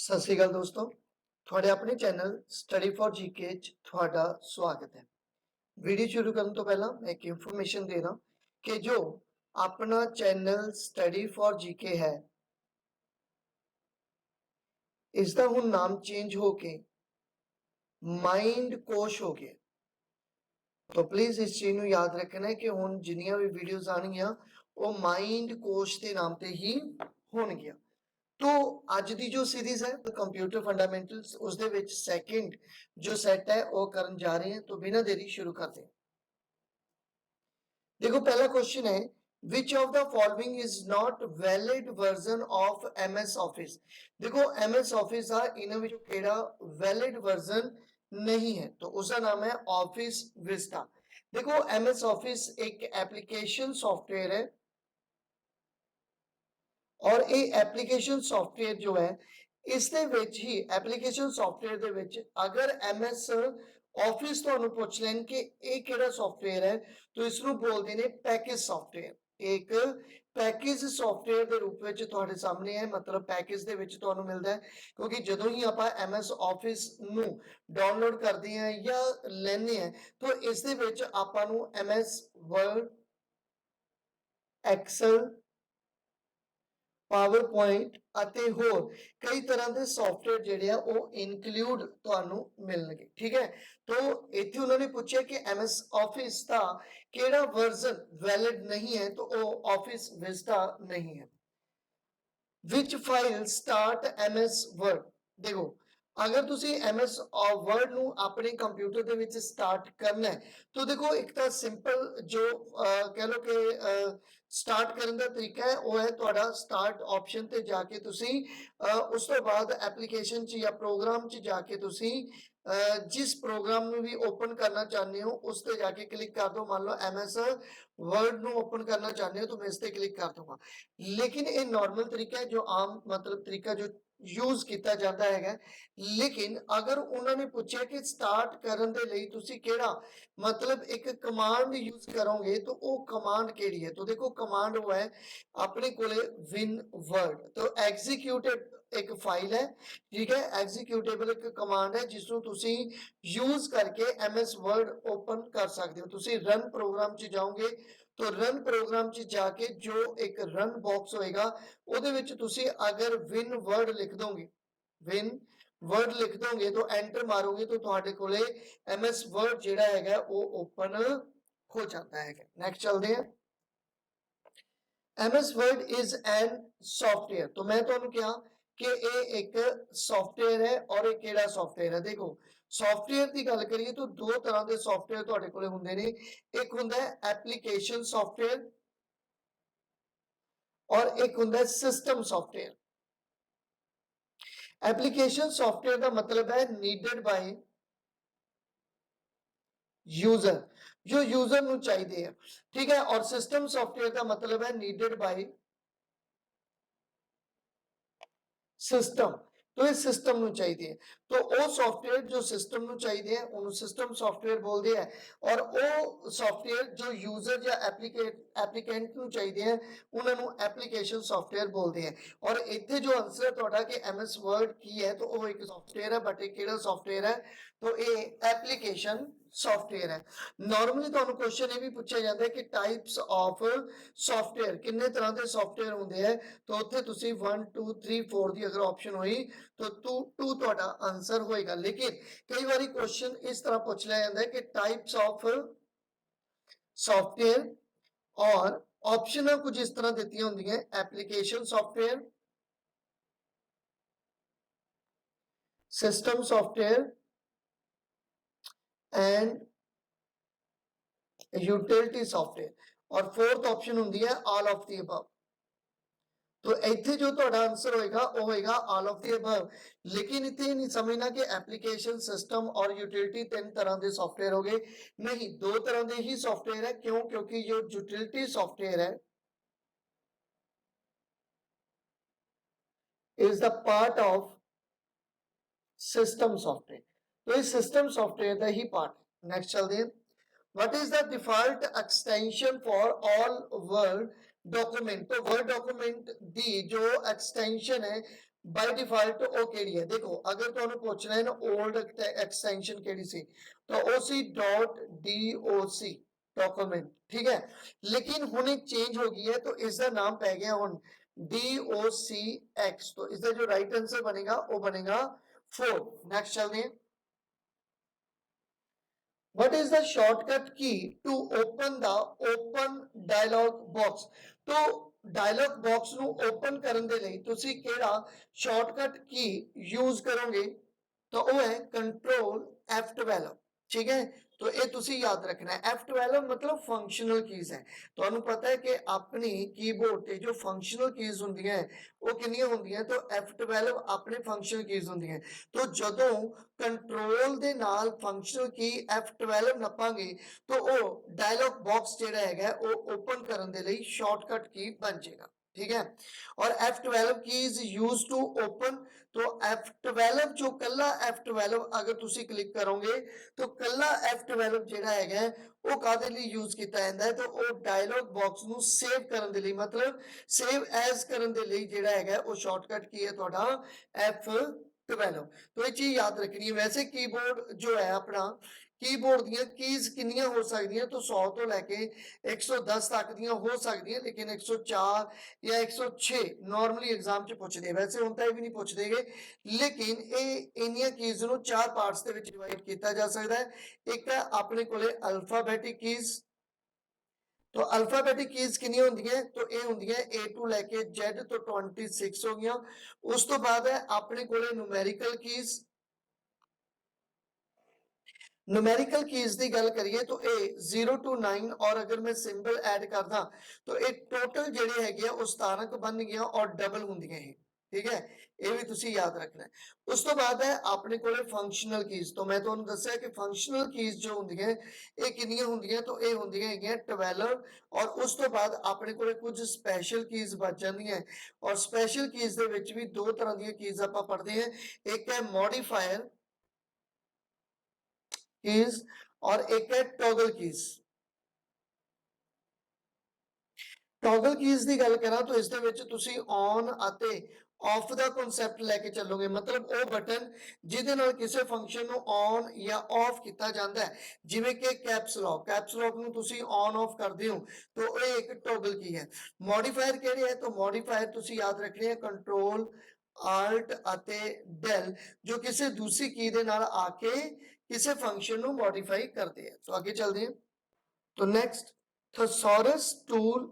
सत श्री अकाल दोस्तों, थोड़े अपने चैनल स्टडी फॉर जीके थोड़ा स्वागत है। वीडियो शुरू करने तो पहला मैं एक इंफॉर्मेशन दे रहा कि जो अपना चैनल स्टडी फॉर जीके है इसका हुण नाम चेंज होके माइंड कोश हो गया। तो प्लीज इस चीज को याद रखना है कि हुण जिन्नियां भी वीडियोस आनियां वो माइंड कोश के नाम से ही होणगियां। तो आज की जो सीरीज है कंप्यूटर फंडामेंटल्स उसके विच सेकंड जो सेट है वो करन जा रहे हैं। तो बिना देरी शुरू करते हैं। देखो पहला क्वेश्चन है which of the following is not valid version of MS office. देखो एमएस ऑफिस आ इन्हां विचों केड़ा वैलिड वर्जन नहीं है तो उसका नाम है ऑफिस विस्टा। देखो एमएस ऑफिस एक एप्लीकेशन सॉफ्टवेयर है और ये एप्लीकेशन सॉफ्टवेयर जो है इसके विच ही एप्लीकेशन सॉफ्टवेयर दे विच अगर एमएस ऑफिस तुहानू पूछ लैन कि ये केड़ा सॉफ्टवेयर है तो इसनू बोलते हैं पैकेज सॉफ्टवेयर। एक पैकेज सॉफ्टवेयर के रूप में तुहाडे सामने है, मतलब पैकेज दे विच तुहानू मिलता है क्योंकि जदों ही आपां एमएस ऑफिस नू डाउनलोड करते हैं या लेने हैं तो इस दे विच आपां नू MS Word, Excel, PowerPoint ਅਤੇ ਹੋਰ कई तरह के सॉफ्टवेयर ਜਿਹੜੇ ਆ ਉਹ ਇਨਕਲੂਡ ਤੁਹਾਨੂੰ ਮਿਲਣਗੇ। ठीक है, तो ਇੱਥੇ ਉਹਨਾਂ ਨੇ ਪੁੱਛਿਆ ਕਿ एमएस ऑफिस ਦਾ ਕਿਹੜਾ वर्जन वैलिड नहीं है तो वो ऑफिस विस्टा नहीं है। विच फाइल स्टार्ट एमएस वर्ड। देखो अगर तुसी एमएस वर्ड नू अपने कंप्यूटर दे विच स्टार्ट करना है तो देखो एक तो सिंपल जो कह लो कि स्टार्ट करने का तरीका है वो है तुहाडा स्टार्ट ऑप्शन ते जाके तुसी उस तो बाद एप्लीकेशन च या प्रोग्राम च जाके तुसी जिस प्रोग्राम में भी ओपन करना चाहते हो उस पर जाके क्लिक कर दो। मान लो एमएस वर्ड नु ओपन करना चाहते हो तो मैं इस पर क्लिक कर दूंगा। लेकिन ये नॉर्मल तरीका है जो आम मतलब तरीका जो यूज किया जाता है। लेकिन अगर उन्होंने पूछा कि स्टार्ट करने के लिए तुसी केड़ा मतलब एक कमांड यूज करोगे तो वो कमांड केड़ी है। तो देखो कमांड वो है अपने कोले विन वर्ड। तो एग्जीक्यूटेड एक फाइल है, ठीक है, एग्जीक्यूटेबल एक कमांड है जिसको तुसी यूज करके एमएस वर्ड ओपन कर सकते हो। तुसी रन प्रोग्राम च जाओगे तो रन प्रोग्राम च जाके जो एक रन बॉक्स होएगा ਉਹਦੇ ਵਿੱਚ ਤੁਸੀਂ अगर विन वर्ड लिख दोगे विन वर्ड लिख दोगे तो एंटर मारोगे तो ਤੁਹਾਡੇ ਕੋਲੇ एमएस वर्ड ਜਿਹੜਾ ਹੈਗਾ ਉਹ ओपन हो जाता है। नेक्स्ट चलते हैं। MS word is an software. तो मैं ਤੁਹਾਨੂੰ ਕਿਹਾ कि ये एक सॉफ्टवेयर है और एक केड़ा सॉफ्टवेयर है। देखो सॉफ्टवेयर की गल करिए तो दो तरह के सॉफ्टवेयर ਤੁਹਾਡੇ ਕੋਲੇ ਹੁੰਦੇ ਨੇ। एक ਹੁੰਦਾ है एप्लीकेशन सॉफ्टवेयर और एक ਹੁੰਦਾ है सिस्टम सॉफ्टवेयर। एप्लीकेशन सॉफ्टवेयर का मतलब है नीडेड बाय यूजर, जो यूजर नु चाहिए है, ठीक है। और सिस्टम सॉफ्टवेयर का मतलब है नीडेड बाय सिस्टम, तो ये सिस्टम नु चाहिए। तो वो सॉफ्टवेयर जो सिस्टम नु चाहिए है उन्हें सिस्टम सॉफ्टवेयर बोलते हैं और वो सॉफ्टवेयर जो यूजर या एप्लीकेंट नु चाहिए है उन्होंने एप्लीकेशन सॉफ्टवेयर बोलते हैं। और इतने जो आंसर है थोड़ा कि एमएस वर्ड की है तो वो एक सॉफ्टवेयर है बट एक केड़ा सॉफ्टवेयर है तो ये एप्लीकेशन सॉफ्टवेयर है। नॉर्मली तो क्वेश्चन ये भी पूछा जाता है कि टाइप्स ऑफ सॉफ्टवेयर कितने तरह के सॉफ्टवेयर होंगे हैं तो उत्थे तुसी 1 2 3 4 की अगर ऑप्शन हुई तो 2 ਤੁਹਾਡਾ आंसर होएगा। लेकिन कई बार क्वेश्चन इस तरह पूछ लिया जाता है कि टाइप्स ऑफ सॉफ्टवेयर और ऑप्शन कुछ इस तरह दी होंगी है application software, system software and utility software और फोर्थ ऑप्शन होंगी है ऑल ऑफ द अबव। तो इतने जो ਤੁਹਾਡਾ आंसर होएगा वो होएगा ऑल ऑफ द अबव। लेकिन इतने नहीं समझना कि एप्लीकेशन सिस्टम और यूटिलिटी तीन तरह के सॉफ्टवेयर हो गए, नहीं दो तरह के ही सॉफ्टवेयर है। क्यों? क्योंकि जो यूटिलिटी सॉफ्टवेयर है is the part of system software, तो ये सिस्टम सॉफ्टवेयर का ही पार्ट है। नेक्स्ट चलते हैं। What is the default extension for all word document. तो वर्ड डॉक्यूमेंट दी जो एक्सटेंशन है बाय डिफॉल्ट ओ केड़ी है देखो अगर तुहानू पूछना है ना ओल्ड एक्सटेंशन केड़ी सी तो ओ सी डॉट डीओसी डॉक्यूमेंट ठीक है लेकिन हुन एक चेंज हो गई है तो इसका नाम पै गया हुन DOCX तो इसका जो राइट आंसर बनेगा वो बनेगा 4 नेक्स्ट चलते हैं What is the shortcut key to open the open dialog box? तो dialog box ਨੂੰ open ਕਰਨ ਦੇ ਲਈ ਤੁਸੀਂ ਕਿਹੜਾ shortcut key use ਕਰੋਗੇ तो वो है कंट्रोल F12 ठीक है तो ये तुसी याद रखना है F12 मतलब फंक्शनल कीज है तो पता है कि अपनी कीबोर्ड ते जो फंक्शनल कीज होंदी है वो कितनी होंदी है तो F12 अपने फंक्शनल कीज होंदी है तो जदों कंट्रोल दे नाल फंक्शनल की F12 नपांगे तो वो डायलॉग बॉक्स जेड़ा हैगा वो ओपन करन दे लई शॉर्टकट की बन जाएगा ठीक है और F12 की इज यूज टू ओपन तो F12 जो कल्ला F12 अगर तुसी क्लिक करोगे तो कल्ला F12 जेड़ा हैगा वो कादे लिए यूज किया जाता है तो वो डायलॉग बॉक्स नु सेव करन दे लिए मतलब सेव एज करन दे लिए जेड़ा हैगा वो शॉर्टकट की है ਤੁਹਾਡਾ F12 तो ये चीज याद रखनी है वैसे कीबोर्ड जो है अपना कीबोर्ड ਦੀਆਂ कीज ਕਿੰਨੀਆਂ ਹੋ ਸਕਦੀਆਂ तो 100 ਤੋਂ ਲੈ ਕੇ 110 ਤੱਕ ਦੀਆਂ ਹੋ ਸਕਦੀਆਂ ਲੇਕਿਨ 104 ਜਾਂ 106 ਨਾਰਮਲੀ ਐਗਜ਼ਾਮ ਚ ਪੁੱਛਦੇ ਵੈਸੇ ਹੁਣ ਤਾਂ ਇਹ ਵੀ ਨਹੀਂ ਪੁੱਛਦੇਗੇ ਲੇਕਿਨ ਇਹ ਇੰਨੀਆਂ ਕੀਜ਼ ਨੂੰ ਚਾਰ ਪਾਰਟਸ ਦੇ ਵਿੱਚ ਡਿਵਾਈਡ ਕੀਤਾ ਜਾ ਸਕਦਾ ਹੈ ਇੱਕ ਹੈ ਆਪਣੇ ਕੋਲੇ ਅਲਫਾਬੈਟਿਕ ਕੀਜ਼ तो अल्फाबेटिक कीज कितनी होंदी है तो ये होंदी है A टू लेके Z तो 26 हो गया उस तो बाद है अपने कोले न्यूमेरिकल कीज न्यूमेरिकल कीज की गल करिए तो ए 0 टू 9 और अगर मैं सिंबल ऐड करदा तो ये टोटल जेडे हैगे वो 17 बन गया और डबल होंदियां है ठीक है ये भी तुसी याद रखना है उस तो बाद है अपने कोले फंक्शनल कीज तो मैं तुहानू दस्सिया कि फंक्शनल कीज जो होंदियां ये कितनियां होंदियां तो ये होंदियां हैगियां 12 और उस तो बाद अपने कोले कुछ स्पेशल कीज बच जांदियां और स्पेशल कीज दे विच भी दो तरह दी कीज आपां पढ़दे हैं एक है मॉडिफायर कीज और एक है टॉगल कीज टॉगल कीज की गल करा तो इस ऑन ऑफ का कॉन्सैप्ट लैके चलोगे मतलब वो बटन जिदे नाल किसी फंक्शन नु ऑन या ऑफ किया जाता है जिवें कि कैप्स लॉक नु तुसी ऑन ऑफ करदे हो तो ये एक टॉगल की है मॉडिफायर केड़े है तो मॉडिफायर तुसी याद रखने हैं कंट्रोल आल्ट अते डेल जो किसी दूसरी की दे नाल आके किसी फंक्शन नु मॉडिफाई करते हैं तो आगे चलते हैं तो next thesaurus tool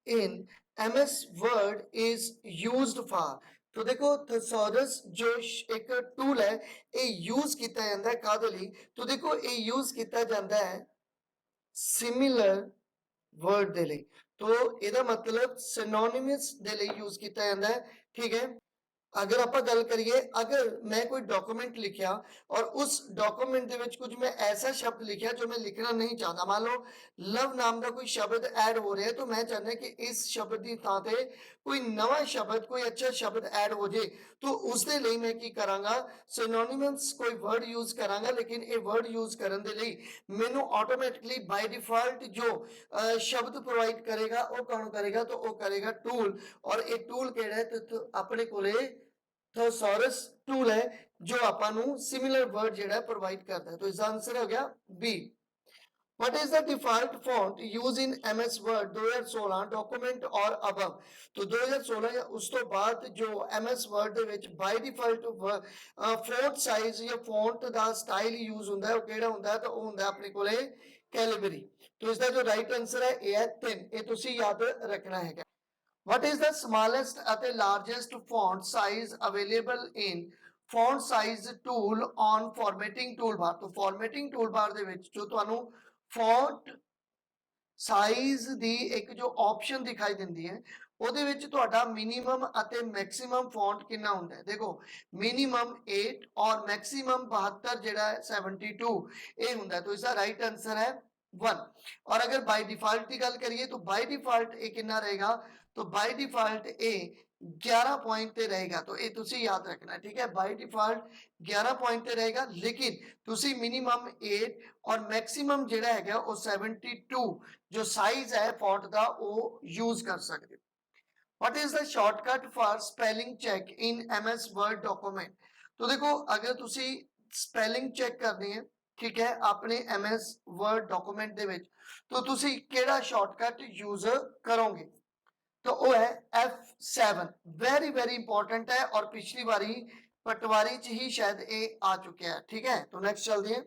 in MS Word is used for तो देखो thesaurus जो एक टूल है ये यूज किया जाता है कादे लई तो देखो ये यूज किया जाता है सिमिलर वर्ड दे लई तो ਇਹਦਾ मतलब synonymous ਦੇ ਲਈ यूज किया जाता है ठीक है अगर आप गल करिए अगर मैं कोई डॉक्यूमेंट लिखा और उस डॉक्यूमेंट के कुछ मैं ऐसा शब्द लिखा जो मैं लिखना नहीं चाहता मान लो लव नाम का कोई शब्द ऐड हो रहा है तो मैं चाहना कि इस शब्द की थां ते कोई नवा शब्द कोई अच्छा शब्द ऐड हो जाए तो उसके लिए मैं की करांगा सिनोनिमस कोई वर्ड यूज करांगा लेकिन ये वर्ड यूज करने के लिए मैनू ऑटोमेटिकली बाय डिफॉल्ट जो शब्द प्रोवाइड करेगा वो कौन करेगा तो वो करेगा टूल और ये टूल केड़ा है तो अपने कोले thesaurus टूल है जो आपां सिमिलर वर्ड जेड़ा प्रोवाइड करता है तो इसका आंसर हो गया B What is the default font used in MS Word 2016 document or above तो 2016 या उस तो बाद जो MS Word ਦੇ ਵਿੱਚ by default font size या font ਦਾ style यूज ਹੁੰਦਾ है वो केड़ा ਹੁੰਦਾ है तो वो ਹੁੰਦਾ अपने कोले Calibri तो इसका जो right answer है ये है 3 ये तुसी याद रखना है What is the smallest and largest font size available in font size tool on formatting toolbar तो formatting toolbar ਦੇ ਵਿੱਚ ਜੋ ਤੁਹਾਨੂੰ font size ਦੀ ਇੱਕ ਜੋ ਆਪਸ਼ਨ ਦਿਖਾਈ ਦਿੰਦੀ ਹੈ ਉਹਦੇ ਵਿੱਚ ਤੁਹਾਡਾ ਮਿਨੀਮਮ ਅਤੇ ਮੈਕਸਿਮਮ ਫੌਂਟ ਕਿੰਨਾ ਹੁੰਦਾ ਹੈ ਦੇਖੋ ਮਿਨੀਮਮ 8 ਔਰ ਮੈਕਸਿਮਮ 72 ਜਿਹੜਾ ਹੈ 72 ਇਹ ਹੁੰਦਾ तो इसका राइट आंसर है 1 और अगर बाय डिफॉल्ट की गल करिए तो बाय डिफॉल्ट ये कितना रहेगा तो बाय डिफॉल्ट ए 11 पॉइंट पे रहेगा तो ये तुसी याद रखना ठीक है बाय डिफॉल्ट 11 पॉइंट पे रहेगा लेकिन तुसी मिनिमम 8 और मैक्सिमम जेड़ा है वो 72 जो साइज है फॉन्ट का वो यूज कर सकते what is the shortcut for spelling check in MS Word document. तो देखो अगर तुसी स्पेलिंग चेक करनी है, ठीक है, अपने MS वर्ड डॉक्यूमेंट दे विच, तो तुसी केड़ा शॉर्टकट यूज करोगे, तो वो है F7। वेरी वेरी इंपॉर्टेंट है और पिछली बारी पटवारी च ही शायद ये आ चुके हैं, ठीक है। तो नेक्स्ट चलते हैं।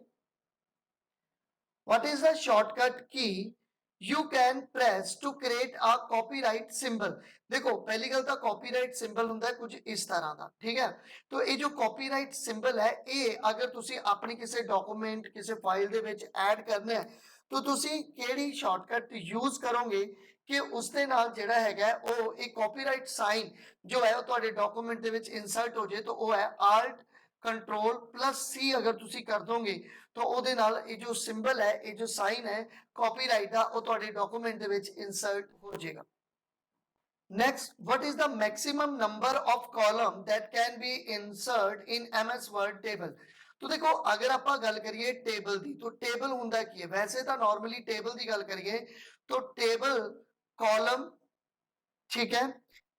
What is the shortcut key you can press to create a copyright symbol। देखो पहली गल तो कॉपीराइट सिंबल हुंदा है कुछ इस तरह का, ठीक है। तो ये जो कॉपीराइट सिंबल है ये अगर तुसी अपनी किसी डॉक्यूमेंट किसी फाइल दे विच ऐड करना है तो तुसी केड़ी शॉर्टकट यूज करोगे कि उसके नाल जेड़ा हैगा वो एक कॉपीराइट साइन जो है वो ਤੁਹਾਡੇ डॉक्यूमेंट दे विच इंसर्ट हो जाए, तो वो है Alt Ctrl+C। अगर तुसी कर दोगे तो ਉਹਦੇ ਨਾਲ ਇਹ ਜੋ ਸਿੰਬਲ ਹੈ ਇਹ ਜੋ ਸਾਈਨ ਹੈ ਕਾਪੀਰਾਈਟ ਦਾ ਉਹ ਤੁਹਾਡੇ ਡਾਕੂਮੈਂਟ ਦੇ ਵਿੱਚ ਇਨਸਰਟ ਹੋ ਜਾਏਗਾ। Next, what is the maximum number of column that can be insert in MS word table. तो देखो अगर आप गल करिए टेबल दी, तो टेबल हुंदा की है, वैसे तो नॉर्मली टेबल की गल करिए तो टेबल कॉलम, ठीक है,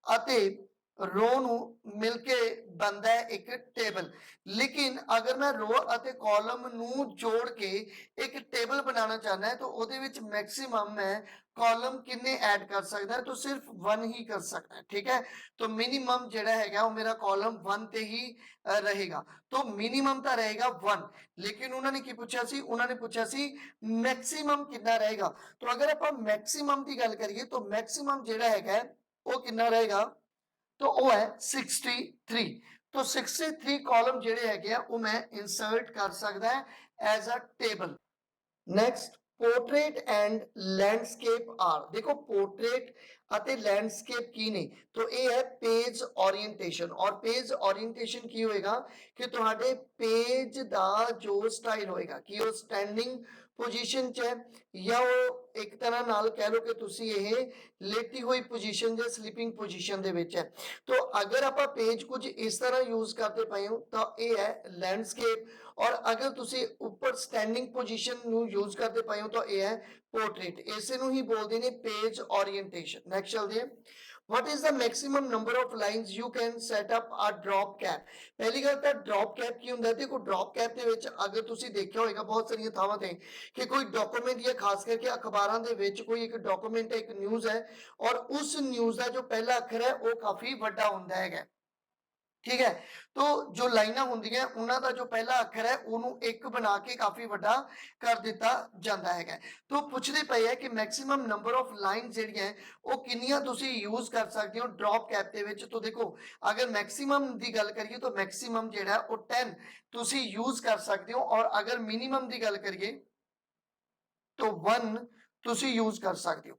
अते रो मिलके बनता है एक टेबल। लेकिन अगर मैं रो अते कॉलम नू जोड़ के एक टेबल बनाना चाहना है तो ਉਹਦੇ ਵਿੱਚ मैक्सिमम मैं कॉलम किन्ने ऐड कर सकता है, तो सिर्फ 1 ही कर सकता है, ठीक है। तो मिनिमम जेड़ा हैगा वो मेरा कॉलम 1 ते ही रहेगा। तो मिनिमम तो रहेगा 1, लेकिन उन्होंने की पूछा सी, उन्होंने पूछा सी मैक्सिमम कितना रहेगा। तो अगर आप मैक्सिमम की गल करिए तो मैक्सिमम जेड़ा हैगा वो कितना रहेगा, तो वो है 63। तो 63 कॉलम जेड़े हैगे वो मैं इंसर्ट कर सकता है as a table. Next, portrait and landscape are. देखो पोर्ट्रेट अते लैंडस्केप की ने, तो ये है पेज ओरिएंटेशन। और पेज ओरिएंटेशन की होएगा कि तुम्हारे पेज दा जो स्टाइल होएगा कि वो स्टैंडिंग पोजीशन च है या वो एक तरह नाल कह लो कि तुसी ये लेटी हुई पोजीशन या स्लीपिंग पोजीशन दे विच है। तो अगर आप पेज कुछ इस तरह यूज करते पाए हो तो ये है लैंडस्केप, और अगर तुसी ऊपर स्टैंडिंग पोजीशन नु यूज करते पाए हो तो ये है पोर्ट्रेट। इसे नु ही बोलते ने पेज ओरिएंटेशन। नेक्स्ट चलते हैं। What is the maximum number of lines you can set up a drop cap। पहली गल तो ड्रॉप कैप की हुंदा है। देखो ड्रॉप कैप दे विच अगर तुसी देखिया होएगा बहुत सारी थावां ते कि कोई डॉक्यूमेंट या खास करके अखबारां दे विच कोई एक डॉक्यूमेंट है, एक न्यूज़ है, और उस न्यूज़ दा जो पहला अखर है वो काफी बड़ा हुंदा है, ठीक है। तो जो लाइना होंदियां उन्हां दा जो पहला अखर है उन्हों एक बना के काफी बड़ा कर दिता जाता है। तो पूछते पे है कि मैक्सिमम नंबर ऑफ लाइन जेहड़ियां वो किन्नियां तुसी यूज कर सकते हो ड्रॉप कैप दे विच। तो देखो अगर मैक्सिमम दी गल करिए तो मैक्सिमम जेहड़ा है वो 10 तुसी यूज कर सकते हो, और अगर मिनिमम दी गल करिए तो 1 तुसी यूज कर सकते हो।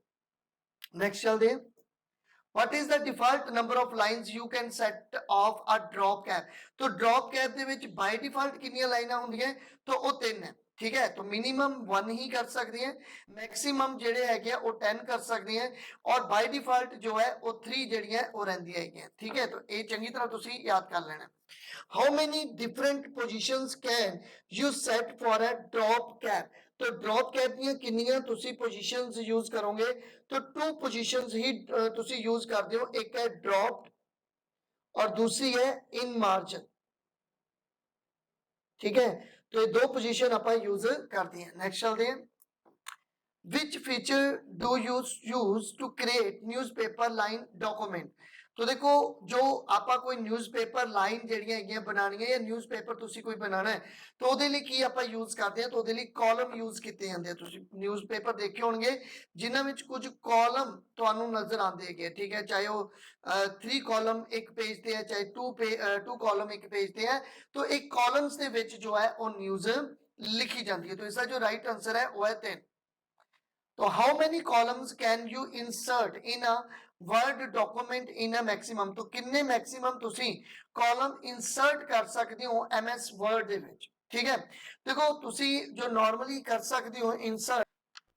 नेक्स्ट चलते हैं। What is the default number of lines you can set off a drop cap। तो drop cap ਦੇ ਵਿੱਚ by default कितनी लाइनां ਹੁੰਦੀਆਂ, तो वो 3 है, ठीक है। तो मिनिमम 1 ही कर सकते हैं, मैक्सिमम जेड़े है वो 10 कर सकते हैं, और by default जो है वो 3 जेड़ियां वो रहंदी है, ठीक है। तो ये चंगी तरह तुसी याद कर लेना। How many different positions can you set for a drop cap। तो ड्रॉप कैप ਦੀਆਂ ਕਿੰਨੀਆਂ ਤੁਸੀਂ ਪੋਜੀਸ਼ਨਸ ਯੂਜ਼ ਕਰੋਗੇ, तो 2 पोजीशंस ही तुसी यूज करते हो, एक है ड्रॉप और दूसरी है इन मार्जिन, ठीक है। तो ये 2 पोजीशन आप यूज करते हैं। नेक्स्ट चलते हैं। Which feature do you use to create newspaper line document. तो देखो जो आप कोई न्यूज़पेपर लाइन जेड़ियां हैगियां बनानी है या न्यूज़पेपर तुसी कोई बनाना है तो ਉਹਦੇ ਲਈ ਕੀ ਆਪਾਂ यूज करते हैं, तो ਉਹਦੇ ਲਈ कॉलम यूज ਕੀਤੇ ਜਾਂਦੇ ਆ। ਤੁਸੀਂ न्यूज़पेपर देखे होंगे जिन्हां ਵਿੱਚ ਕੁਝ कॉलम ਤੁਹਾਨੂੰ नजर आते हैं, ठीक है, चाहे वो 3 कॉलम एक पेज ते है, चाहे 2 कॉलम एक पेज ते है। तो एक कॉलम्स ਦੇ ਵਿੱਚ जो है वो न्यूज़ लिखी जाती है। तो इसका जो राइट आंसर है वो है 3। तो how many columns can you insert in a word document in a maximum. तो किन्ने मैक्सिमम तुसी कॉलम इंसर्ट कर सकते हो MS वर्ड दे विच, ठीक है। देखो तुसी जो नॉर्मली कर सकते हो इंसर्ट,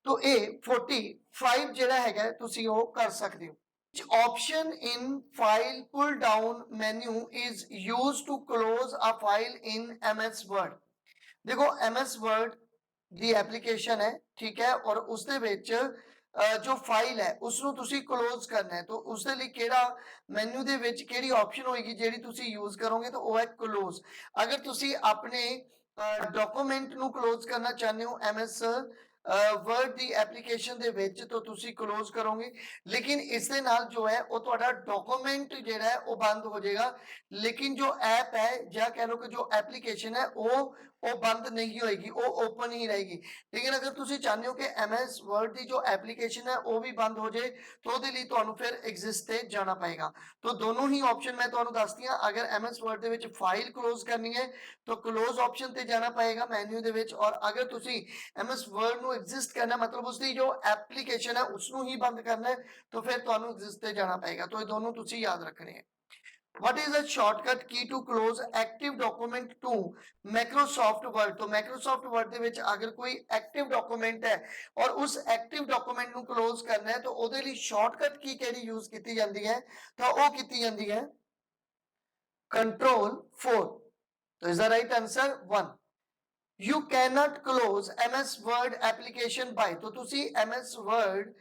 तो ए 45 जेड़ा हैगा तुसी वो कर सकते हो। Which option in file pull down menu is used to close a file in MS Word। देखो MS Word दी एप्लीकेशन है, ठीक है, और उसदे विच ਜੋ ਫਾਈਲ ਹੈ ਉਸਨੂੰ ਤੁਸੀਂ ਕਲੋਜ਼ ਕਰਨਾ ਹੈ, ਤਾਂ ਉਸਦੇ ਲਈ ਕਿਹੜਾ ਮੈਨੂ ਦੇ ਵਿੱਚ ਕਿਹੜੀ ਆਪਸ਼ਨ ਹੋਏਗੀ ਜਿਹੜੀ ਤੁਸੀਂ ਯੂਜ਼ ਕਰੋਗੇ, ਤਾਂ ਉਹ ਹੈ ਕਲੋਜ਼। ਅਗਰ ਤੁਸੀਂ ਆਪਣੇ ਡਾਕੂਮੈਂਟ ਨੂੰ ਕਲੋਜ਼ ਕਰਨਾ ਚਾਹੁੰਦੇ ਹੋ ਐਮਐਸ ਵਰਡ ਦੀ ਐਪਲੀਕੇਸ਼ਨ ਦੇ ਵਿੱਚ, ਤਾਂ ਤੁਸੀਂ ਕਲੋਜ਼ ਕਰੋਗੇ, ਲੇਕਿਨ ਇਸ ਦੇ ਨਾਲ ਜੋ ਹੈ ਉਹ ਤੁਹਾਡਾ ਡਾਕੂਮੈਂਟ ਜਿਹੜਾ ਹੈ ਉਹ ਬੰਦ ਹੋ ਜਾਏਗਾ, ਲੇਕਿਨ ਜੋ ਐਪ ਹੈ ਜਾਂ ਕਹਿ ਲਓ ਕਿ ਜੋ ਐਪਲੀਕੇਸ਼ਨ ਹੈ ਉਹ ਬੰਦ ਨਹੀਂ ਹੋਏਗੀ, ਉਹ ਓਪਨ ਹੀ ਰਹੇਗੀ। ਲੇਕਿਨ ਅਗਰ ਤੁਸੀਂ ਚਾਹੁੰਦੇ ਹੋ ਕਿ ਐਮਐਸ ਵਰਡ ਦੀ ਜੋ ਐਪਲੀਕੇਸ਼ਨ ਹੈ ਉਹ ਵੀ ਬੰਦ ਹੋ ਜਾਏ, ਤਾਂ ਉਹਦੇ ਲਈ ਤੁਹਾਨੂੰ ਫਿਰ ਐਗਜ਼ਿਸਟ ਤੇ ਜਾਣਾ ਪਏਗਾ। ਤਾਂ ਦੋਨੋਂ ਹੀ ਆਪਸ਼ਨ ਮੈਂ ਤੁਹਾਨੂੰ ਦੱਸਦੀਆਂ। ਅਗਰ ਐਮਐਸ ਵਰਡ ਦੇ ਵਿੱਚ ਫਾਈਲ ਕਲੋਜ਼ ਕਰਨੀ ਹੈ ਤਾਂ ਕਲੋਜ਼ ਆਪਸ਼ਨ ਤੇ ਜਾਣਾ ਪਏਗਾ ਮੈਨੂ ਦੇ ਵਿੱਚ, ਔਰ ਅਗਰ ਤੁਸੀਂ ਐਮਐਸ ਵਰਡ ਨੂੰ ਐਗਜ਼ਿਸਟ ਕਰਨਾ ਮਤਲਬ ਉਸਦੀ ਜੋ ਐਪਲੀਕੇਸ਼ਨ ਹੈ ਉਸਨੂੰ ਹੀ ਬੰਦ ਕਰਨਾ ਹੈ, ਤਾਂ ਫਿਰ ਤੁਹਾਨੂੰ ਐਗਜ਼ਿਸਟ ਤੇ ਜਾਣਾ ਪਏਗਾ। ਤਾਂ ਇਹ ਦੋਨੋਂ ਤੁਸੀਂ ਯਾਦ ਰੱਖਣੇ ਹੈ। What is the shortcut key to close active document to Microsoft Word? तो Microsoft Word ਦੇ ਵਿੱਚ ਅਗਰ ਕੋਈ active document ਹੈ ਔਰ ਉਸ active document ਨੂੰ close ਕਰਨਾ ਹੈ, ਤਾਂ ਉਹਦੇ ਲਈ shortcut key ਕਿਹੜੀ use ਕੀਤੀ ਜਾਂਦੀ ਹੈ, ਤਾਂ ਉਹ ਕੀਤੀ ਜਾਂਦੀ ਹੈ Control 4। तो is the right answer 1। You cannot close MS Word application by, तो ਤੁਸੀਂ MS Word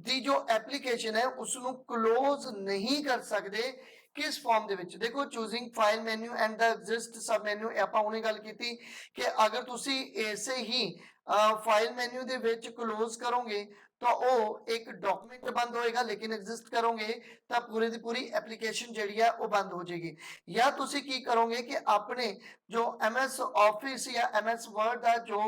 ਦੀ ਜੋ ਐਪਲੀਕੇਸ਼ਨ ਹੈ ਉਸ ਨੂੰ ਕਲੋਜ਼ ਨਹੀਂ ਕਰ ਸਕਦੇ ਕਿਸ ਫਾਰਮ ਦੇ ਵਿੱਚ। ਦੇਖੋ ਚੂਜ਼ਿੰਗ ਫਾਈਲ ਮੈਨੂ ਐਂਡ ਦਾ ਐਗਜ਼ਿਸਟ ਸਬ ਮੈਨੂ, ਆਪਾਂ ਹੁਣੇ ਗੱਲ ਕੀਤੀ ਕਿ ਅਗਰ ਤੁਸੀਂ ਇਸੇ ਹੀ ਫਾਈਲ ਮੈਨੂ ਦੇ ਵਿੱਚ ਕਲੋਜ਼ ਕਰੋਗੇ ਤਾਂ ਉਹ ਇੱਕ ਡਾਕੂਮੈਂਟ ਬੰਦ ਹੋਏਗਾ, ਲੇਕਿਨ ਐਗਜ਼ਿਸਟ ਕਰੋਗੇ ਤਾਂ ਪੂਰੀ ਦੀ ਪੂਰੀ ਐਪਲੀਕੇਸ਼ਨ ਜਿਹੜੀ ਹੈ ਉਹ ਬੰਦ ਹੋ ਜਾਏਗੀ। ਜਾਂ ਤੁਸੀਂ ਕੀ ਕਰੋਗੇ ਕਿ ਆਪਣੇ ਜੋ MS ऑफिस या MS वर्ड ਦਾ ਜੋ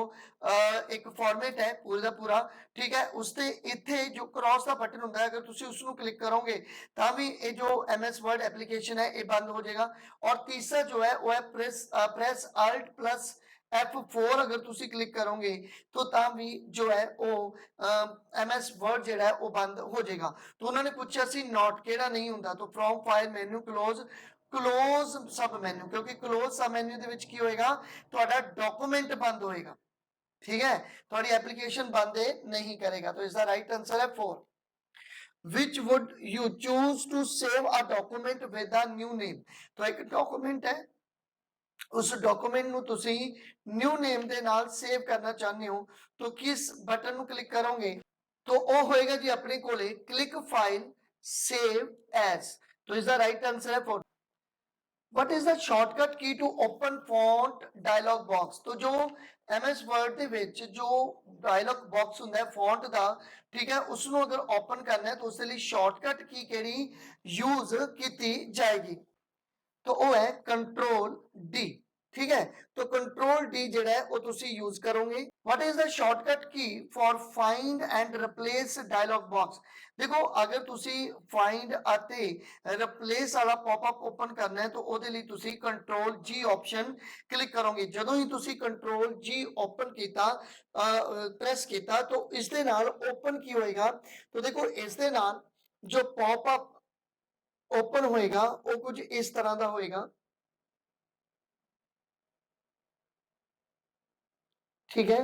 ਇੱਕ ਫਾਰਮੈਟ ਹੈ ਪੂਰਾ ਦਾ ਪੂਰਾ, ਠੀਕ ਹੈ, ਉਸ ਤੇ ਇੱਥੇ ਜੋ ਕ੍ਰਾਸ ਦਾ ਬਟਨ ਹੁੰਦਾ ਹੈ ਅਗਰ ਤੁਸੀਂ ਉਸ ਨੂੰ ਕਲਿੱਕ ਕਰੋਗੇ ਤਾਂ ਵੀ ਇਹ ਜੋ MS वर्ड ਐਪਲੀਕੇਸ਼ਨ ਹੈ ਇਹ ਬੰਦ ਹੋ ਜਾਏਗਾ। ਔਰ ਤੀਸਰਾ ਜੋ ਹੈ ਉਹ ਹੈ ਪ੍ਰੈਸ Alt plus F4, ਅਗਰ ਤੁਸੀਂ ਕਲਿੱਕ ਕਰੋਗੇ ਤਾਂ ਵੀ ਜੋ ਹੈ ਉਹ MS वर्ड ਜਿਹੜਾ ਹੈ ਉਹ ਬੰਦ ਹੋ ਜਾਏਗਾ। ਤਾਂ ਉਹਨਾਂ ਨੇ ਪੁੱਛਿਆ ਸੀ ਨੋਟ ਕਿਹੜਾ ਨਹੀਂ ਹੁੰਦਾ, ਤਾਂ ਫਰੋਮ ਫਾਈਲ ਮੈਨੂ क्लोज सब मेन्यू, क्योंकि क्लोज सब मेन्यू ਦੇ ਵਿੱਚ ਕੀ ਹੋਏਗਾ, ਤੁਹਾਡਾ ਡਾਕੂਮੈਂਟ ਬੰਦ ਹੋਏਗਾ, ਠੀਕ ਹੈ, ਤੁਹਾਡੀ ਐਪਲੀਕੇਸ਼ਨ ਬੰਦ ਨਹੀਂ ਕਰੇਗਾ। तो इसका राइट आंसर है 4। which would you choose to save a document with a new name? तो एक डॉक्यूमेंट है, उस डॉक्यूमेंट ਨੂੰ ਤੁਸੀਂ ਨਿਊ ਨੇਮ ਦੇ ਨਾਲ ਸੇਵ ਕਰਨਾ ਚਾਹੁੰਦੇ ਹੋ, तो किस बटन ਨੂੰ ਕਲਿੱਕ ਕਰੋਗੇ, तो ਉਹ ਹੋਏਗਾ ਜੀ ਆਪਣੇ ਕੋਲੇ ਕਲਿੱਕ ਫਾਈਲ ਸੇਵ ਐਜ਼। तो इसका राइट आंसर है 4। What is the shortcut key to open font dialog box? तो जो MS Word ਦੇ ਵਿੱਚ ਜੋ dialog box ਹੁੰਦਾ ਹੈ font ਦਾ, ਠੀਕ ਹੈ, ਉਸ ਨੂੰ ਅਗਰ open ਕਰਨਾ ਹੈ ਤਾਂ ਉਸ ਦੇ ਲਈ shortcut key ਕਿਹੜੀ use ਕੀਤੀ ਜਾਏਗੀ, तो वो है कंट्रोल डी, ठीक है। तो कंट्रोल डी ਜਿਹੜਾ ਹੈ ਉਹ ਤੁਸੀਂ यूज करोगे। व्हाट इज द शॉर्टकट की for find and replace dialog box? देखो अगर ਤੁਸੀਂ फाइंड ਅਤੇ रिप्लेस ਵਾਲਾ ਪॉपअप ओपन करना है तो ਉਹਦੇ ਲਈ ਤੁਸੀਂ कंट्रोल जी ऑप्शन क्लिक करोगे। ਜਦੋਂ ਹੀ ਤੁਸੀਂ कंट्रोल जी ओपन ਕੀਤਾ प्रेस ਕੀਤਾ तो ਇਸ ਦੇ ਨਾਲ ओपन ਕੀ ਹੋਏਗਾ, तो देखो ਇਸ ਦੇ ਨਾਲ जो पॉपअप ओपन होएगा वो कुछ इस तरह का होएगा, ठीक है।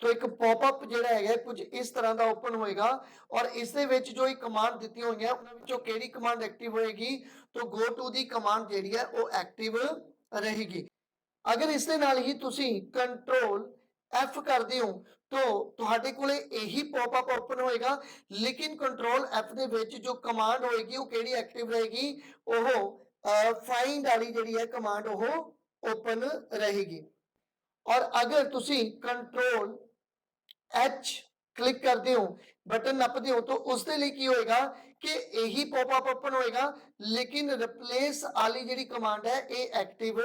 तो एक पॉपअप ਜਿਹੜਾ ਹੈਗਾ ਕੁਝ ਇਸ ਤਰ੍ਹਾਂ ਦਾ ਓਪਨ ਹੋਏਗਾ ਔਰ ਇਸ ਦੇ ਵਿੱਚ ਜੋ ਇੱਕ ਕਮਾਂਡ ਦਿੱਤੀਆਂ ਹੋਈਆਂ ਉਹਨਾਂ ਵਿੱਚੋਂ ਕਿਹੜੀ ਕਮਾਂਡ ਐਕਟਿਵ ਹੋਏਗੀ, तो गो टू ਦੀ ਕਮਾਂਡ ਜਿਹੜੀ ਹੈ ਉਹ ਐਕਟਿਵ ਰਹੇਗੀ। ਅਗਰ ਇਸ ਦੇ ਨਾਲ ਹੀ ਤੁਸੀਂ ਕੰਟਰੋਲ F ਕਰਦੇ ਹੋ तो ਤੁਹਾਡੇ ਕੋਲੇ ਇਹੀ ਪੌਪਅਪ ਓਪਨ ਹੋਏਗਾ, ਲੇਕਿਨ ਕੰਟਰੋਲ F ਦੇ ਵਿੱਚ ਜੋ ਕਮਾਂਡ ਹੋਏਗੀ ਉਹ ਕਿਹੜੀ ਐਕਟਿਵ ਰਹੇਗੀ, ਉਹ ਫਾਈਂਡ ਵਾਲੀ ਜਿਹੜੀ ਹੈ ਕਮਾਂਡ ਉਹ ਓਪਨ ਰਹੇਗੀ। ਔਰ ਅਗਰ ਤੁਸੀਂ ਕੰਟਰੋਲ H क्लिक करते हो बटन नपते हो तो उसके लिए की होएगा कि यही पॉपअप ओपन होएगा, लेकिन रिप्लेस वाली जी कमांड है ये एक्टिव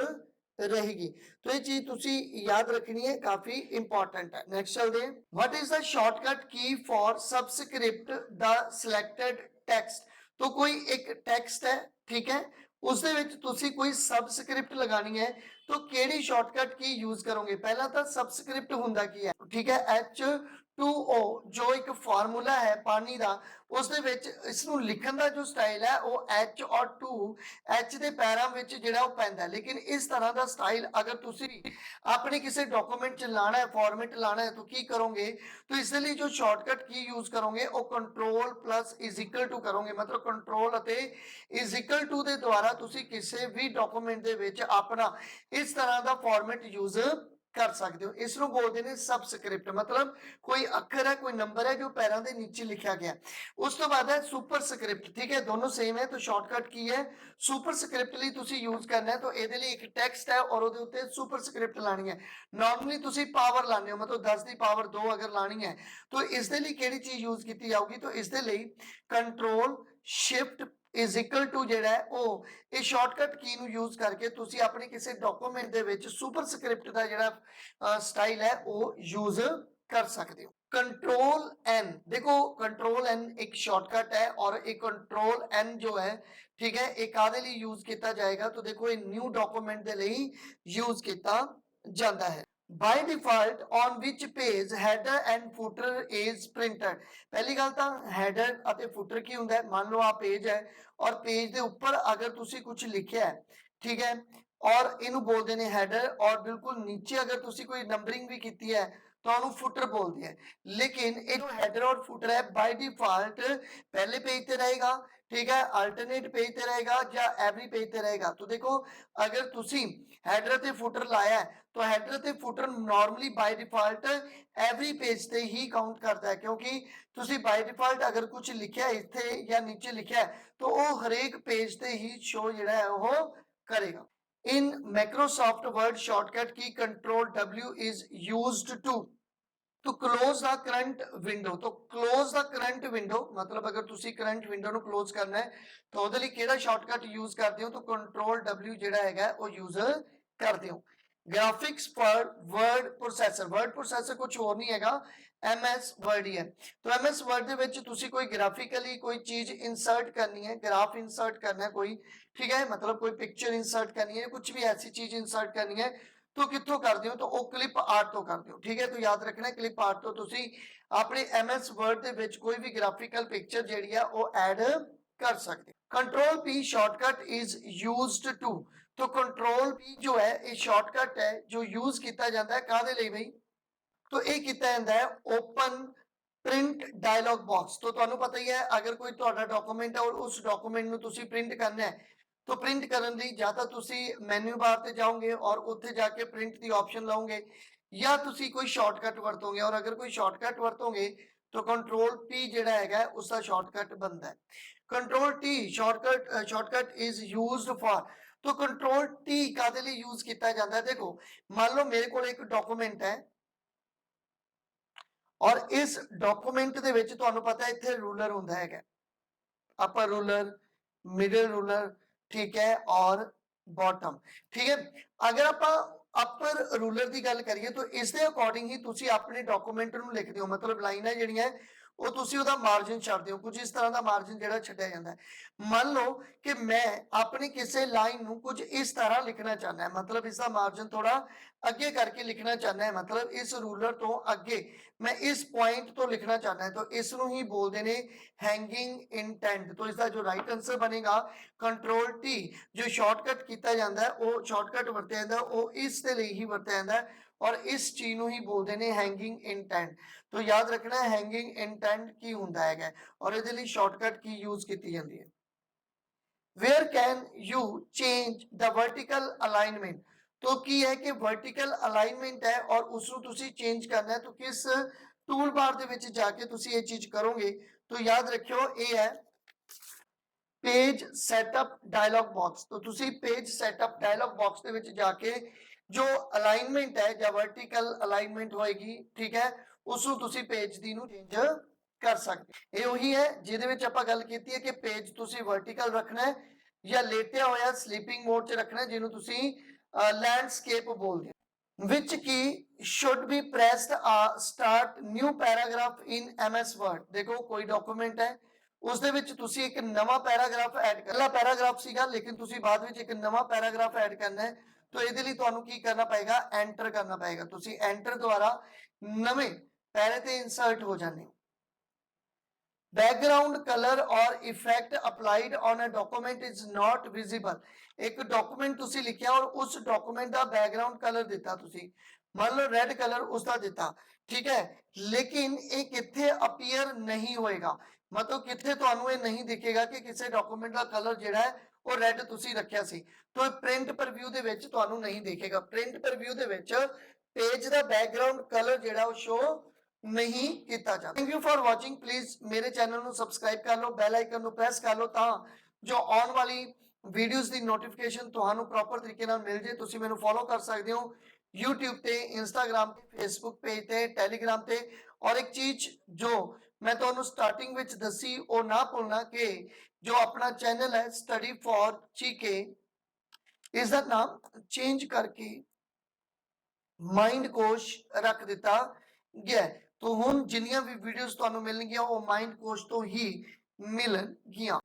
रहेगी। तो ये चीज तुसी याद रखनी है, काफी इंपॉर्टेंट है। नेक्स्ट चलते हैं। व्हाट इज द शॉर्टकट की for subscript the selected text? तो कोई एक टेक्स्ट है, ठीक है, उसके विच तुसी कोई सबस्क्रिप्ट लगानी है तो केड़ी शॉर्टकट की यूज करोगे? पहला तो सबस्क्रिप्ट हुंदा की है, ठीक है, H2O जो एक फार्मूला है पानी का, उसके विच इसनू लिखण दा जो स्टाइल है वो H और 2 H दे पैरां विच जिहड़ा वो पैंदा है, लेकिन इस तरह का स्टाइल अगर तुसी अपने किसी डॉक्यूमेंट च लाना है, फॉर्मेट लाना है तो की करोगे, तो इसलिए जो शॉर्टकट की यूज करोगे वो control plus is equal to करोगे, मतलब कंट्रोल अते इज इक्वल टू दे द्वारा तुसी किसी भी डॉक्यूमेंट दे विच अपना इस तरह का फॉर्मेट यूज कर सकते हो। इसनों बोलते हैं सबस्क्रिप्ट, मतलब कोई अक्षर है, कोई नंबर है जो पैरों के नीचे लिखा गया। उस तो बाद है सुपरस्क्रिप्ट, ठीक है, दोनों सेम है। तो शॉर्टकट की है सुपरस्क्रिप्ट ਲਈ ਤੁਸੀਂ यूज करना है। तो ਇਹਦੇ ਲਈ एक टेक्स्ट है और ਉਹਦੇ ਉੱਤੇ सुपरस्क्रिप्ट ਲਾਣੀ है। नॉर्मली ਤੁਸੀਂ पावर ਲਾਣੇ हो, मतलब 10 ਦੀ पावर 2 अगर ਲਾਣੀ है तो ਇਸ ਦੇ ਲਈ ਕਿਹੜੀ ਚੀਜ਼ यूज ਕੀਤੀ ਜਾਊਗੀ? तो ਇਸ ਦੇ ਲਈ control shift is equal to ਜਿਹੜਾ ਹੈ ਉਹ ਇਹ ਸ਼ਾਰਟਕਟ ਕੀ ਨੂੰ ਯੂਜ਼ ਕਰਕੇ ਤੁਸੀਂ ਆਪਣੇ ਕਿਸੇ ਡਾਕੂਮੈਂਟ ਦੇ ਵਿੱਚ ਸੁਪਰਸਕ੍ਰਿਪਟ ਦਾ ਜਿਹੜਾ ਸਟਾਈਲ ਹੈ ਉਹ ਯੂਜ਼ कर सकते हो। कंट्रोल एन, देखो कंट्रोल एन एक शॉर्टकट है और एक कंट्रोल एन जो है, ठीक है, एक आदे लिए यूज किया जाएगा। तो देखो ये न्यू डॉक्यूमेंट दे लिए यूज किया जाता है। by default on which page header and footer is printed। पहली गल ਤਾਂ header ਅਤੇ footer ਕੀ ਹੁੰਦਾ ਹੈ? मान लो ਆ पेज है और पेज ਦੇ ਉੱਪਰ अगर ਤੁਸੀਂ कुछ लिखिया है, ठीक है, और ਇਹਨੂੰ बोलते ਨੇ header, और बिल्कुल नीचे अगर ਤੁਸੀਂ कोई नंबरिंग भी की है तो ਉਹਨੂੰ फुटर बोलते हैं। लेकिन ये जो हेडर और फुटर है बाय डिफॉल्ट पहले पेज पे रहेगा, ठीक है, अल्टरनेट पेज पे रहेगा या एवरी पेज पे रहेगा। तो देखो अगर तुसी हेडर ते फुटर लाया है तो हेडर ते footer normally by default every page ते ही काउंट करता है, क्योंकि तुसी बाय डिफॉल्ट अगर कुछ लिखा है इथे या नीचे लिखा है तो वो हरेक पेज ते ही शो जिहड़ा है वो करेगा। In Microsoft Word shortcut key Control W is used to close the current window। तो close the current window मतलब अगर तुसी current window नु close करना है तो ਉਹਦੇ ਲਈ ਕਿਹੜਾ shortcut use करते हो? तो Control W ਜਿਹੜਾ ਹੈਗਾ ਉਹ use करते हो। Graphics for word processor, word processor कुछ और नहीं हैगा, MS वर्ड ही है। तो MS वर्ड ਦੇ ਵਿੱਚ ਤੁਸੀਂ ਕੋਈ ग्राफिकली कोई चीज इंसर्ट करनी है, ग्राफ इंसर्ट करना है कोई, ठीक है, मतलब कोई पिक्चर इंसर्ट करनी है, कुछ भी ऐसी चीज इंसर्ट करनी है तो कित्थों करते हो? तो वो क्लिप आर्ट तो करते हो, ठीक है। तो याद रखना क्लिप आर्ट तो तुसी अपने MS वर्ड ਦੇ ਵਿੱਚ कोई भी ग्राफिकल पिक्चर ਜਿਹੜੀ है वो ऐड कर सकते हो। Control P shortcut is used to. तो कंट्रोल P जो है ये शॉर्टकट है जो यूज किया जाता है काहदे ਲਈ भाई? तो ये किया जाता है ओपन प्रिंट डायलॉग बॉक्स। तो तुहानू पता ही है अगर कोई तुहाडा डॉक्यूमेंट है और उस डॉक्यूमेंट नू तुसी प्रिंट करना है तो प्रिंट करने लई या तो तुसी मेन्यू बार ते जाओगे और उत्थे जाके प्रिंट दी ऑप्शन लाओगे या तुसी कोई शॉर्टकट वरतोगे, और अगर कोई शॉर्टकट वरतोगे तो कंट्रोल P जिहड़ा हैगा उसका शॉर्टकट बनता है। Control T shortcut is used for. तो कंट्रोल T कादे लिए यूज किया जाता है? देखो मान लो मेरे को एक डॉक्यूमेंट है और इस डॉक्यूमेंट दे विच तुहानू पता है इत्थे रूलर हुंदा है, अपर रूलर, मिडल रूलर, ठीक है, और बॉटम, ठीक है। अगर आप अपर रूलर की गल करिए तो इसके अकॉर्डिंग ही तुसी अपने डॉक्यूमेंट नू लिखते हो, मतलब लाइनां जिहड़ियां वो तुसी उहदा मार्जिन छड्डदे हो, कुछ इस तरह का मार्जिन जिहड़ा छड्डिया जांदा है। मान लो कि मैं अपनी किसी लाइन नू कुछ इस तरह लिखना चाहना है, मतलब इसका मार्जिन थोड़ा अगे करके लिखना चाहना है, मतलब इस रूलर तो अगे मैं इस पॉइंट तो लिखना चाहना है, तो इसनू ही बोलते ने हैंगिंग इंटेंट। तो इसका जो राइट आंसर बनेगा कंट्रोल T। जो शॉर्टकट किया जाता है वो शॉर्टकट वरत्या जाता है वो इस दे लई ही वरत्या जाता है और इस चीज नू ही बोलते ने हैंगिंग इंटेंट। तो याद रखना हैंगिंग इंटेंट की हुंदा है और इहदे लई शॉर्टकट की यूज की जाती है। Where can you change the vertical alignment? तो की है कि वर्टिकल अलाइनमेंट है और उसको तुसी चेंज करना है, तो किस टूल बार दे विच जाके तुसी ये चीज करोगे? तो याद रखियो ये है पेज सेटअप डायलॉग बॉक्स। तो तुसी पेज सेटअप डायलॉग बॉक्स दे विच जाके जो अलाइनमेंट है या वर्टिकल अलाइनमेंट होएगी, ठीक है, उसको तुसी पेज दी नू चेंज कर सकते। ये वही है जिहदे विच आपां गल कीती है कि पेज तुसी वर्टिकल रखना है या लेटिया होया स्लीपिंग मोड च रखना है, जिन्हों तुसी लैंडस्केप बोलते हैं। विच की should be pressed start new paragraph in MS word. देखो कोई डॉक्यूमेंट है उस दे विच तुसी एक नवा पैराग्राफ ऐड करना, पैराग्राफ सीगा लेकिन तुसी बाद विच एक नवा पैराग्राफ ऐड करना है, तो इहदे लई तुहानू की करना पएगा? एंटर करना पएगा। तुसी एंटर द्वारा नवे पैरे ते इंसर्ट हो जाने। बैकग्राउंड कलर और effect applied on a document is not visible. एक डॉक्यूमेंट तुसी लिखिया और उस डॉक्यूमेंट का बैकग्राउंड कलर दिता तुसी, मान लो रेड कलर उसका दिता, ठीक है, लेकिन ये किथे अपीयर नहीं होएगा, मतलब किथे तुहानू ये नहीं दिखेगा कि किसी डॉक्यूमेंट का कलर जिहड़ा है वो रेड तुसी रखिया सी, तो प्रिंट प्रीव्यू दे विच तुहानू नहीं दिखेगा। प्रिंट प्रीव्यू दे विच पेज का बैकग्राउंड कलर ਜਿਹੜਾ ਉਹ ਸ਼ੋ नहीं ਕੀਤਾ ਜਾਂਦਾ। Thank you for watching. Please मेरे चैनल ਨੂੰ ਸਬਸਕ੍ਰਾਈਬ ਕਰ ਲਓ, ਬੈਲ ਆਈਕਨ ਨੂੰ ਪ੍ਰੈਸ ਕਰ ਲਓ ਤਾਂ ਜੋ ਆਉਣ ਵਾਲੀ ਵੀਡੀਓਜ਼ ਦੀ ਨੋਟੀਫਿਕੇਸ਼ਨ ਤੁਹਾਨੂੰ ਪ੍ਰੋਪਰ ਤਰੀਕੇ ਨਾਲ ਮਿਲ ਜੇ। ਤੁਸੀਂ ਮੈਨੂੰ ਫੋਲੋ ਕਰ ਸਕਦੇ ਹੋ YouTube ਤੇ, Instagram ਤੇ, Facebook ਪੇਜ ਤੇ, Telegram ਤੇ। ਔਰ ਇੱਕ ਚੀਜ਼ ਜੋ ਮੈਂ ਤੁਹਾਨੂੰ ਸਟਾਰਟਿੰਗ ਵਿੱਚ ਦੱਸੀ ਉਹ ਨਾ ਭੁੱਲਣਾ ਕਿ ਜੋ ਆਪਣਾ ਚੈਨਲ ਹੈ ਸਟੱਡੀ ਫॉर ਚੀਕੇ, ਇਸ ਦਾ ਨਾਮ ਚੇਂਜ ਕਰਕੇ ਮਾइंड कोश रख दिता गया। तो हुण जिन्नियां भी वीडियोस तुहानू मिलणगियां वो माइंड कोश तो ही मिलणगियां।